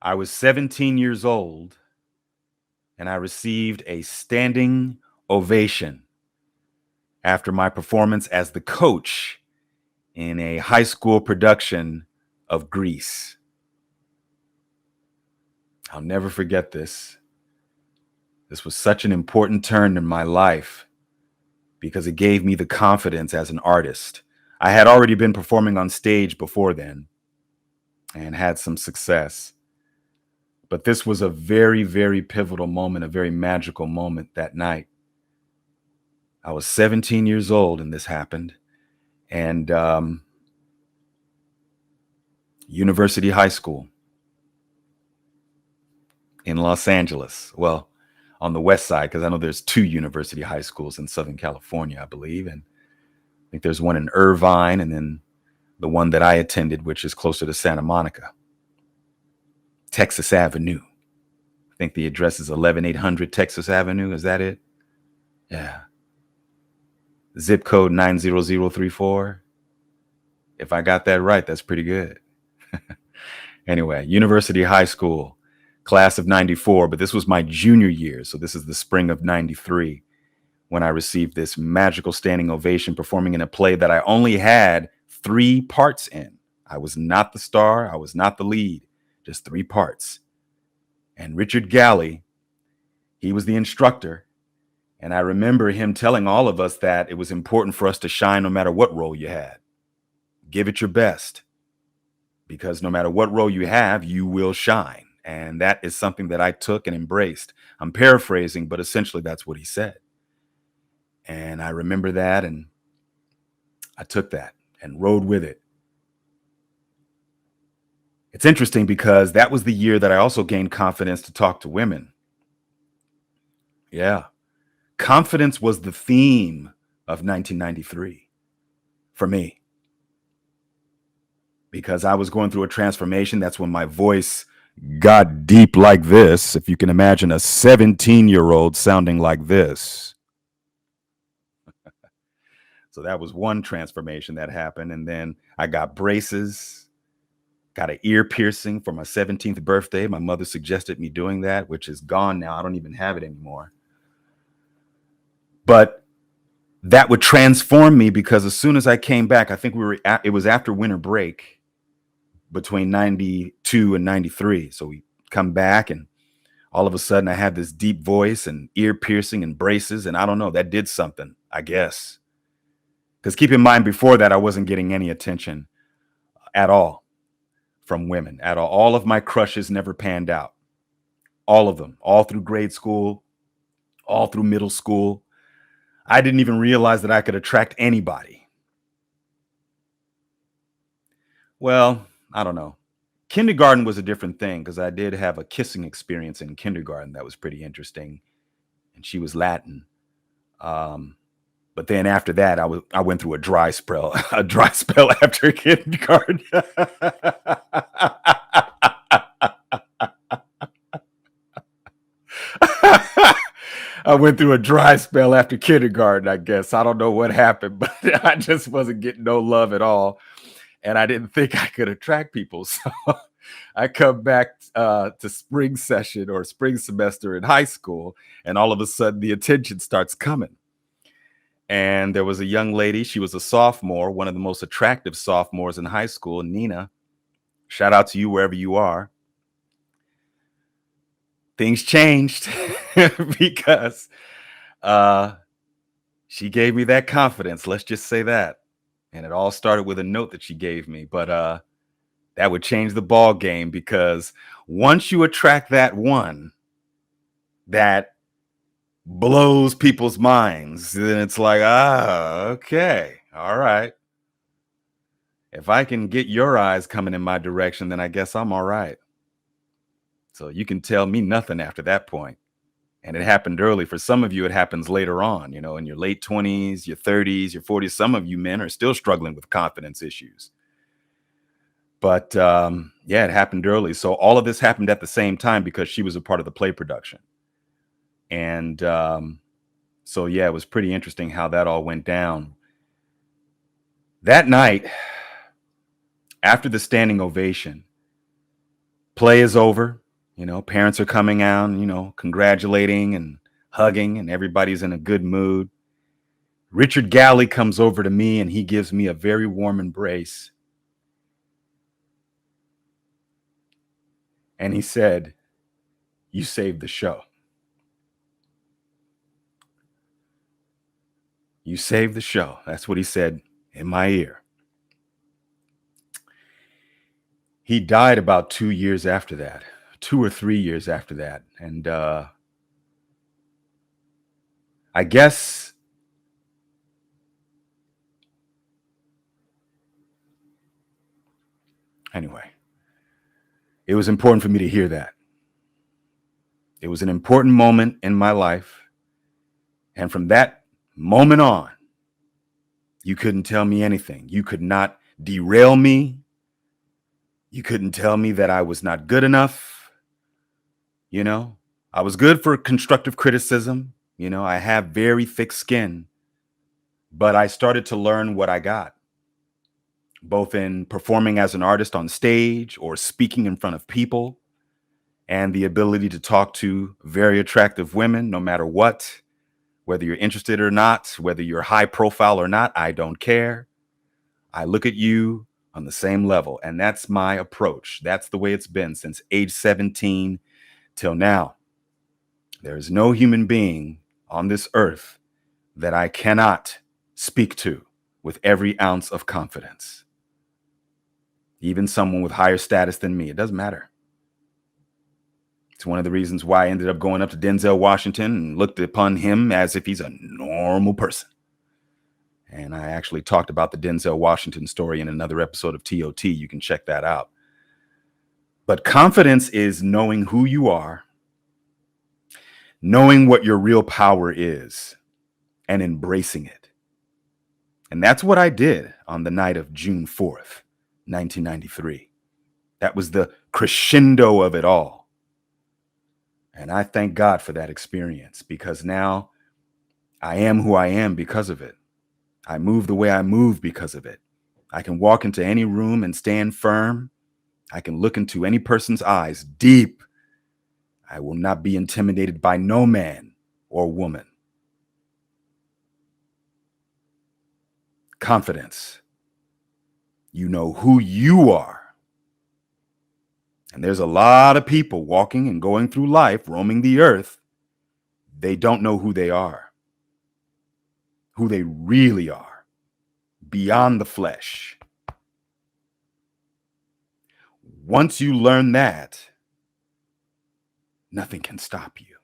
I was 17 years old and I received a standing ovation after my performance as the coach in a high school production of Grease. I'll never forget this. This was such an important turn in my life because it gave me the confidence as an artist. I had already been performing on stage before then and had some success. But this was a very, very pivotal moment, a very magical moment that night. I was 17 years old and this happened. And University High School in Los Angeles. Well, on the west side, because I know there's 2 university high schools in Southern California, I believe. And I think there's one in Irvine and then the one that I attended, which is closer to Santa Monica. Texas Avenue. I think the address is 11800 Texas Avenue. Is that it? Yeah. Zip code 90034. If I got that right, that's pretty good. Anyway, University High School, class of 94, but this was my junior year. So this is the spring of 93 when I received this magical standing ovation performing in a play that I only had 3 parts in. I was not the star. I was not the lead, just 3 parts. And Richard Galley, he was the instructor. And I remember him telling all of us that it was important for us to shine no matter what role you had. Give it your best, because no matter what role you have, you will shine. And that is something that I took and embraced. I'm paraphrasing, but essentially that's what he said. And I remember that, and I took that and rode with it. It's interesting because that was the year that I also gained confidence to talk to women. Yeah. Confidence was the theme of 1993 for me, because I was going through a transformation. That's when my voice got deep like this. If you can imagine a 17-year-old sounding like this. So that was one transformation that happened. And then I got braces, got an ear piercing for my 17th birthday. My mother suggested me doing that, which is gone now. I don't even have it anymore. But that would transform me, because as soon as I came back, I think it was after winter break between 92 and 93. So we come back and all of a sudden I had this deep voice and ear piercing and braces. And I don't know, that did something, I guess. Because keep in mind, before that, I wasn't getting any attention at all from women at all. All of my crushes never panned out. All of them, all through grade school, all through middle school. I didn't even realize that I could attract anybody. Well, I don't know. Kindergarten was a different thing, because I did have a kissing experience in kindergarten that was pretty interesting. And she was Latin. But then after that, I went through a dry spell after kindergarten. I went through a dry spell after kindergarten, I guess. I don't know what happened, but I just wasn't getting no love at all. And I didn't think I could attract people. So I come back to spring session or spring semester in high school, and all of a sudden the attention starts coming. And there was a young lady. She was a sophomore, one of the most attractive sophomores in high school, Nina. Shout out to you wherever you are. Things changed because she gave me that confidence. Let's just say that. And it all started with a note that she gave me. But that would change the ball game, because once you attract that one that blows people's minds, then it's like, okay, all right. If I can get your eyes coming in my direction, then I guess I'm all right. So you can tell me nothing after that point. And it happened early. For some of you, it happens later on, in your late 20s, your 30s, your 40s. Some of you men are still struggling with confidence issues. But yeah, it happened early. So all of this happened at the same time, because she was a part of the play production. And so, yeah, it was pretty interesting how that all went down. That night, after the standing ovation, Play is over. Parents are coming out, congratulating and hugging, and everybody's in a good mood. Richard Galley comes over to me and he gives me a very warm embrace. And he said, "You saved the show. You saved the show." That's what he said in my ear. He died about 2 years after that, 2 or 3 years after that. And I guess anyway, it was important for me to hear that. It was an important moment in my life. And from that moment on, you couldn't tell me anything. You could not derail me. You couldn't tell me that I was not good enough. I was good for constructive criticism. I have very thick skin, but I started to learn what I got, both in performing as an artist on stage or speaking in front of people, and the ability to talk to very attractive women, no matter what, whether you're interested or not, whether you're high profile or not, I don't care. I look at you on the same level, and that's my approach. That's the way it's been since age 17 till now. There is no human being on this earth that I cannot speak to with every ounce of confidence. Even someone with higher status than me, it doesn't matter. It's one of the reasons why I ended up going up to Denzel Washington and looked upon him as if he's a normal person. And I actually talked about the Denzel Washington story in another episode of T.O.T. You can check that out. But confidence is knowing who you are, knowing what your real power is, and embracing it. And that's what I did on the night of June 4th, 1993. That was the crescendo of it all. And I thank God for that experience, because now I am who I am because of it. I move the way I move because of it. I can walk into any room and stand firm. I can look into any person's eyes deep. I will not be intimidated by no man or woman. Confidence. You know who you are. And there's a lot of people walking and going through life, roaming the earth. They don't know who they are, who they really are, beyond the flesh. Once you learn that, nothing can stop you.